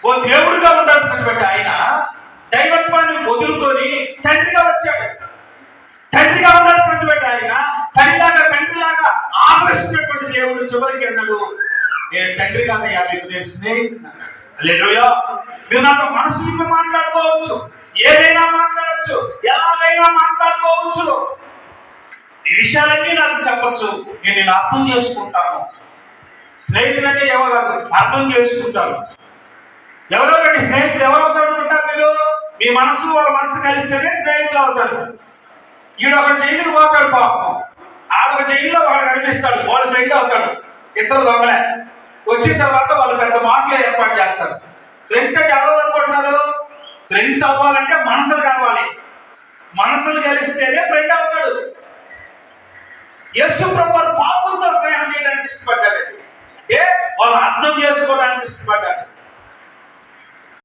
ఓ దేవుడిగా ఉండాల్సినటువంటి ఆయన దైవత్వాన్ని వదులుకొని తండ్రిగా వచ్చాడు. తండ్రిగా ఉండాల్సినటువంటి ఆయన తండ్రిలాగా ఆదరిస్తున్నటువంటి దేవుడు చివరికి అన్నాడు, నేను తండ్రి కాదయ్యా, మీకు నేను స్నేహితుడు అన్నాడు. హల్లెలూయా. మీరు నాతో మనసు విప్పి మాట్లాడుకోవచ్చు, ఏదైనా మాట్లాడచ్చు, ఎలాగైనా మాట్లాడుకోవచ్చు, ఈ విషయాలన్నీ నాకు చెప్పచ్చు, నేను నేను అర్థం చేసుకుంటాను. స్నేహితులు అంటే ఎవరు కాదు, అర్థం చేసుకుంటారు. ఎవరో ఒకటి స్నేహితులు ఎవరవుతారు అనుకుంటారు మీరు? మీ మనసు వాళ్ళ మనసు కలిస్తేనే స్నేహితులు అవుతారు. ఈడు ఒక జైలుకి పోతాడు, పాపం ఆడొక జైల్లో వాడు కనిపిస్తాడు, వాళ్ళ ఫ్రెండ్ అవుతాడు. ఇద్దరు దొంగలే. వచ్చిన తర్వాత వాళ్ళు పెద్ద మాఫియా ఏర్పాటు చేస్తారు. ఫ్రెండ్స్ అంటే ఎవరు అనుకుంటున్నారు? ఫ్రెండ్స్ అవ్వాలంటే మనసులు కలవాలి, మనసులు కలిస్తేనే ఫ్రెండ్ అవుతాడు. యేసు ప్రభువు పాపులతో స్నేహం చేయడానికి ఇష్టపడ్డాడు, అంటే వాళ్ళు అర్థం చేసుకోవడానికి ఇష్టపడ్డాడు.